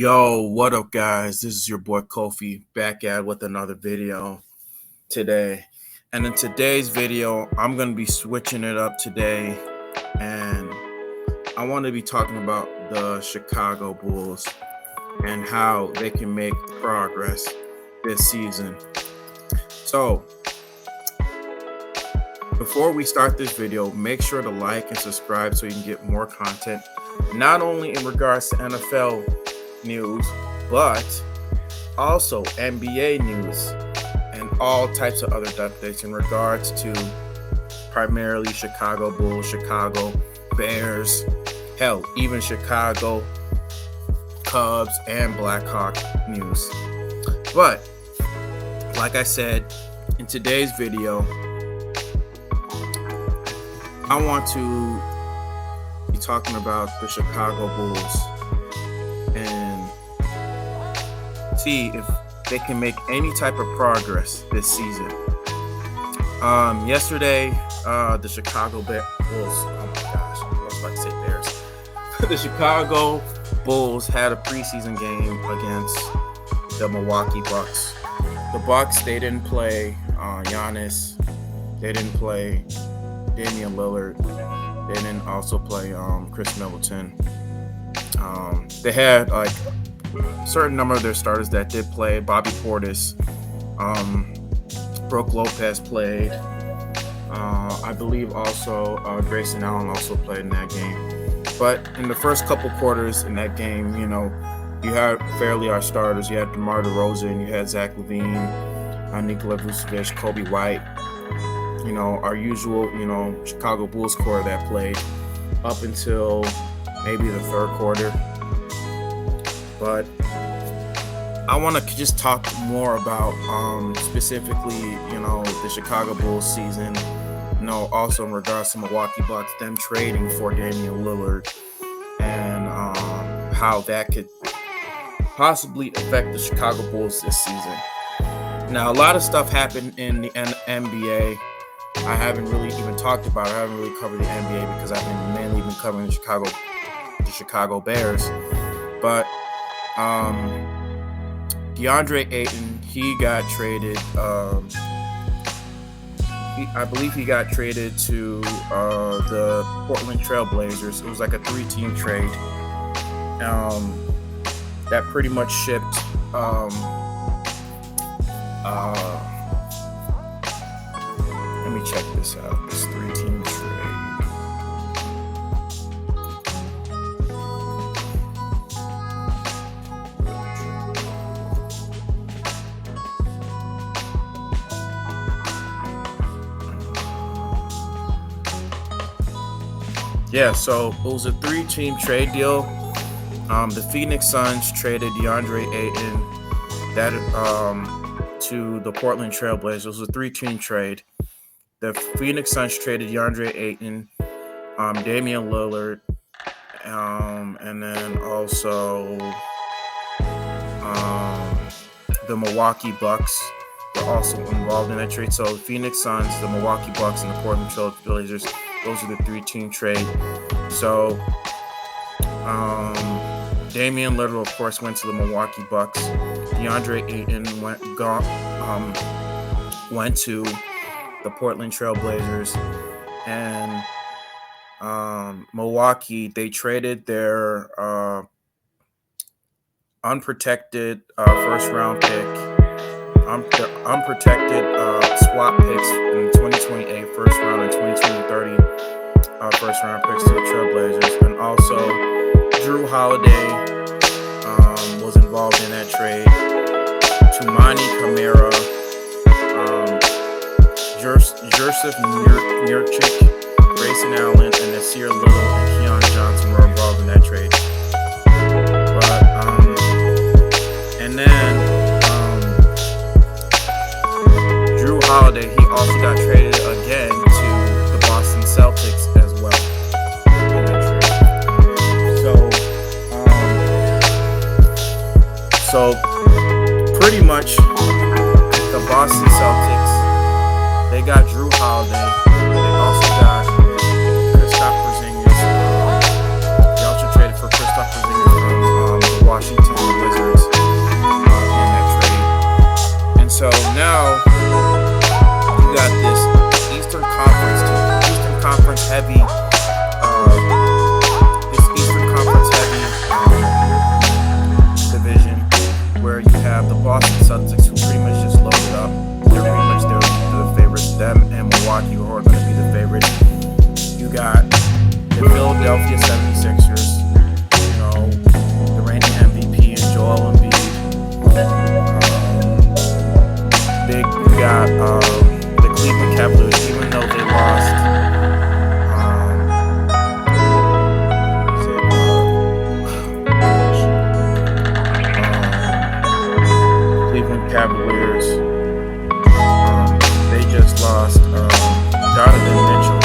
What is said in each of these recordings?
Yo, what up, guys? This is your boy Kofi back at with another video today. And in today's video, I'm going to be switching it up today. And I want to be talking about the Chicago Bulls and how they can make progress this season. So, before we start this video, make sure to like and subscribe so you can get more content, not only in regards to NFL news, but also NBA news and all types of other updates in regards to primarily Chicago Bulls, Chicago Bears, hell, even Chicago Cubs and Blackhawk news. But like I said, in today's video, I want to be talking about the Chicago Bulls and see if they can make any type of progress this season. Yesterday, the Chicago Bulls, oh my gosh, I was about to say Bears. The Chicago Bulls had a preseason game against the Milwaukee Bucks. The Bucks, they didn't play Giannis. They didn't play Damian Lillard. They didn't also play Chris Middleton. They had like a certain number of their starters that did play. Bobby Portis, Brook Lopez played. I believe also Grayson Allen also played in that game. But in the first couple quarters in that game, you know, you had fairly our starters. You had DeMar DeRozan, you had Zach LaVine, Nikola Vucevic, Kobe White. You know, our usual, you know, Chicago Bulls core that played up until maybe the third quarter. But I want to just talk more about specifically, you know, the Chicago Bulls season. You know, also in regards to Milwaukee Bucks, them trading for Damian Lillard and how that could possibly affect the Chicago Bulls this season. Now, a lot of stuff happened in the NBA. I haven't really even talked about it. I haven't really covered the NBA because I've been mainly covering the Chicago Bears. But DeAndre Ayton, he got traded. I believe he got traded to the Portland Trail Blazers. It was like a 3-team trade that pretty much shipped. Let me check this out. This 3-team trade. Yeah, so it was a 3-team trade deal. The Phoenix Suns traded DeAndre Ayton to the Portland Trail Blazers. It was a 3-team trade. The Phoenix Suns traded DeAndre Ayton, Damian Lillard, and then also the Milwaukee Bucks were also involved in that trade. So Phoenix Suns, the Milwaukee Bucks, and the Portland Trail Blazers, those are the 3-team trade. So Damian Lillard, of course, went to the Milwaukee Bucks. DeAndre Ayton went to the Portland Trail Blazers, and Milwaukee, they traded their unprotected first-round pick, unprotected swap picks in 2028 first round and 2030 first-round picks to the Trailblazers, and also Drew Holiday was involved in that trade. Tumani Kamara, Joseph Nurkic, Grayson Allen, and Nasir Little and Keon Johnson were involved in that trade. But and then Drew Holiday, he also got traded again to the Boston Celtics as well in that trade. So pretty much the Boston Celtics, they got Drew Holiday. They also got Kristaps Porzingis. They also traded for Kristaps Porzingis from Washington Cavaliers, they just lost Donovan Mitchell.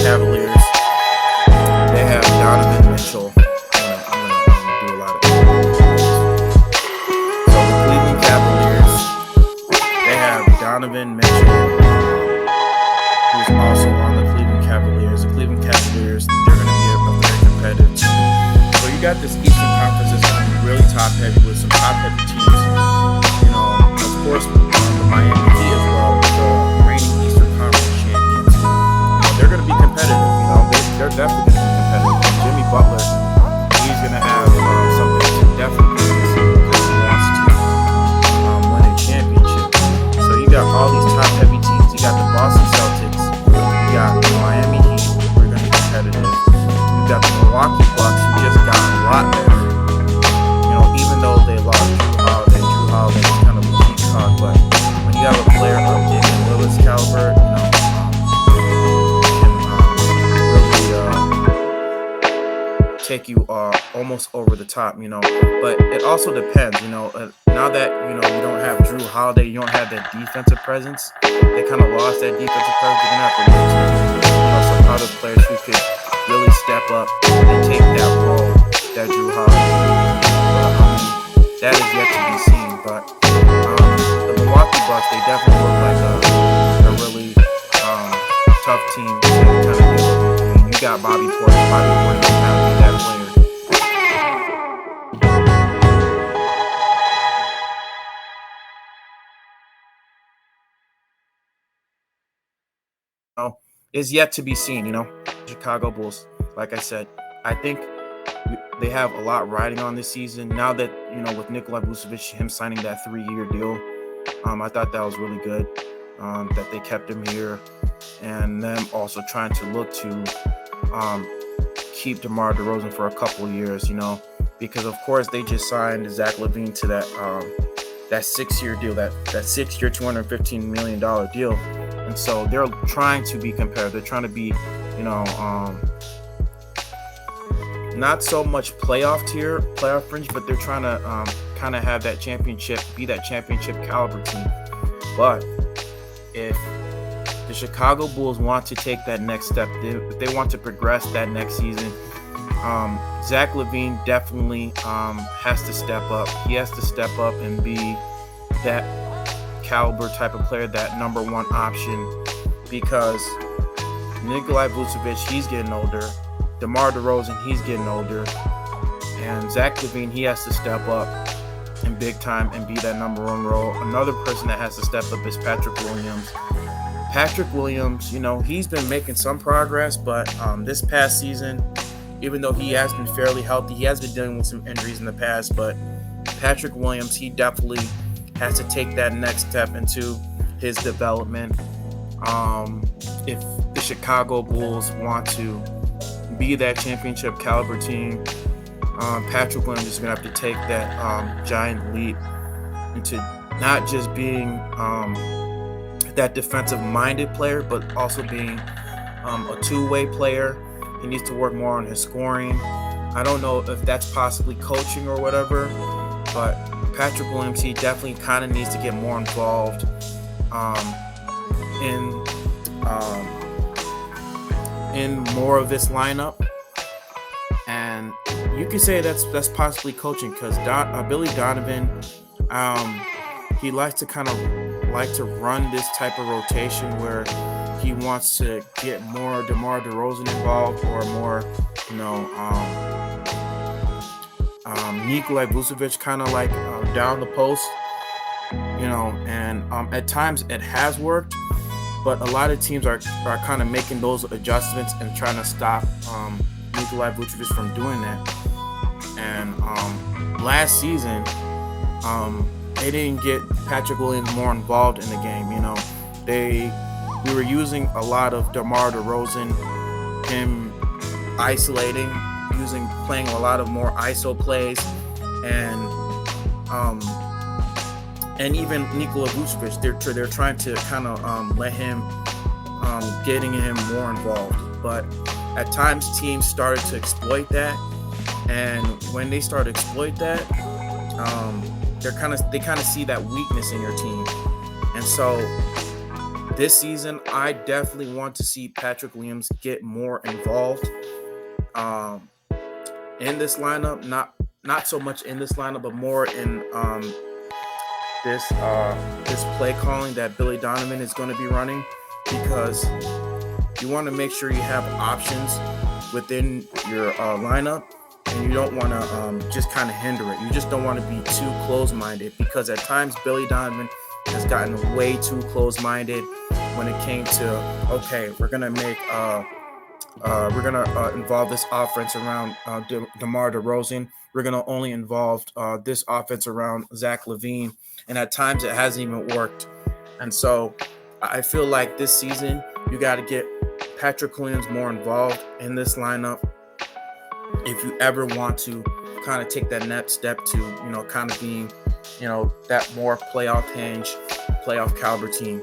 Cavaliers, they have Donovan Mitchell. I'm gonna do a lot of so the Cleveland Cavaliers, they have Donovan Mitchell, who's also on the Cleveland Cavaliers. The Cleveland Cavaliers, they're going to be a very competitive team. So you got this Eastern Conference that's going to be really top heavy with some top heavy teams. You know, of course, the Miami Heat as well, the reigning Eastern Conference champions. They're going to be competitive, you know. They're definitely going to be competitive. And Jimmy Butler, he's going to have something to definitely do because he wants to win a championship. So you got all these top heavy teams. You got the Boston Celtics. You got the Miami Heat, who are going to be competitive. You got the Milwaukee Bucks, who just got a lot better. You know, even though they lost Drew Holiday is kind of a key card, but when you have a player of Damian Lillard's caliber, you know, take you almost over the top, you know. But it also depends, you know. Now that you know you don't have Drew Holiday, you don't have that defensive presence. They kind of lost that defensive presence. They're gonna have to lose, you know, some other players who could really step up and take that role that Drew Holiday. That is yet to be seen. But the Milwaukee Bucks, they definitely look like a really tough team to kind of deal with. I mean, you got Bobby Portis can kind of be that player. Is yet to be seen, you know. Chicago Bulls, like I said, I think they have a lot riding on this season. Now that, you know, with Nikola Vucevic, him signing that 3-year deal, I thought that was really good, that they kept him here, and them also trying to look to keep DeMar DeRozan for a couple of years, you know, because of course they just signed Zach LaVine to that 6-year deal, that 6-year $215 million deal. And so they're trying to be competitive. They're trying to be, you know, not so much playoff fringe, but they're trying to kind of have that championship, be that championship caliber team. But if the Chicago Bulls want to take that next step, if they want to progress that next season, Zach LaVine definitely has to step up. He has to step up and be that caliber type of player, that number one option, because Nikola Vucevic, he's getting older. DeMar DeRozan, he's getting older. And Zach LaVine, he has to step up in big time and be that number one role. Another person that has to step up is Patrick Williams. Patrick Williams, you know, he's been making some progress, but this past season, even though he has been fairly healthy, he has been dealing with some injuries in the past, but Patrick Williams, he definitely has to take that next step into his development. If the Chicago Bulls want to be that championship caliber team, Patrick Williams is going to have to take that giant leap into not just being that defensive-minded player, but also being a two-way player. He needs to work more on his scoring. I don't know if that's possibly coaching or whatever, but Patrick Williams, he definitely kind of needs to get more involved in more of this lineup. And you could say that's possibly coaching, because Billy Donovan, he likes to run this type of rotation where he wants to get more DeMar DeRozan involved, or more, you know, Nikola Vucevic kind of like down the post, you know, and at times it has worked, but a lot of teams are kind of making those adjustments and trying to stop Nikola Vucevic from doing that. And last season, they didn't get Patrick Williams more involved in the game. You know, we were using a lot of DeMar DeRozan, him isolating, playing a lot of more ISO plays, and even Nikola Vucevic, they're trying to kind of let him, getting him more involved. But at times teams started to exploit that, and when they start to exploit that, they kind of see that weakness in your team. And so this season, I definitely want to see Patrick Williams get more involved in this lineup. Not so much in this lineup, but more in this play calling that Billy Donovan is going to be running, because you want to make sure you have options within your lineup, and you don't want to just kind of hinder it. You just don't want to be too close-minded, because at times Billy Donovan has gotten way too close-minded when it came to, okay, we're gonna involve this offense around DeMar DeRozan. We're gonna only involve this offense around Zach LaVine, and at times it hasn't even worked. And so I feel like this season you got to get Patrick Williams more involved in this lineup if you ever want to kind of take that next step to, kind of being, that more playoff caliber team,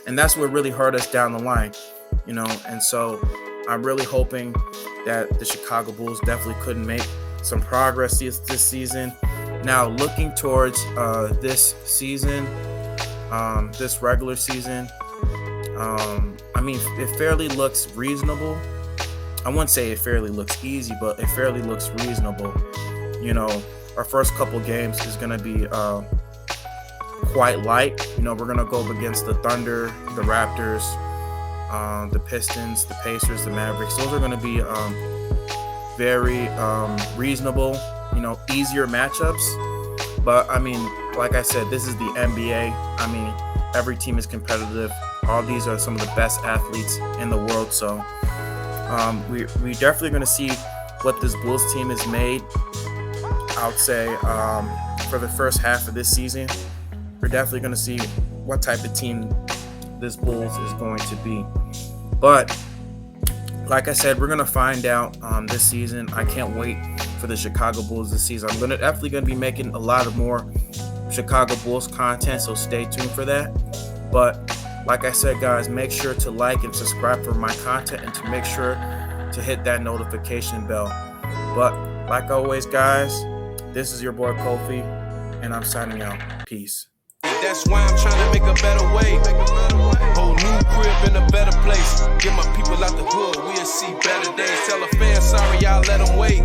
and that's what really hurt us down the line, and so I'm really hoping that the Chicago Bulls definitely couldn't make some progress this season. Now, looking towards this season, this regular season, it fairly looks reasonable. I wouldn't say it fairly looks easy, but it fairly looks reasonable. Our first couple games is going to be quite light. We're going to go up against the Thunder, the Raptors, the Pistons, the Pacers, the Mavericks. Those are going to be very reasonable, easier matchups. But, like I said, this is the NBA. Every team is competitive. All these are some of the best athletes in the world. So we definitely going to see what this Bulls team is made. I would say for the first half of this season, we're definitely going to see what type of team this Bulls is going to be. But like I said, we're going to find out this season. I can't wait for the Chicago Bulls this season. I'm definitely going to be making a lot of more Chicago Bulls content, so stay tuned for that. But like I said, guys, make sure to like and subscribe for my content, and to make sure to hit that notification bell. But like always, guys, this is your boy Kofi, and I'm signing out. Peace. That's why I'm trying to make a better way. Whole new crib in a better place. Get my people out the hood, we'll see better days. Tell a fan sorry, y'all let them wait.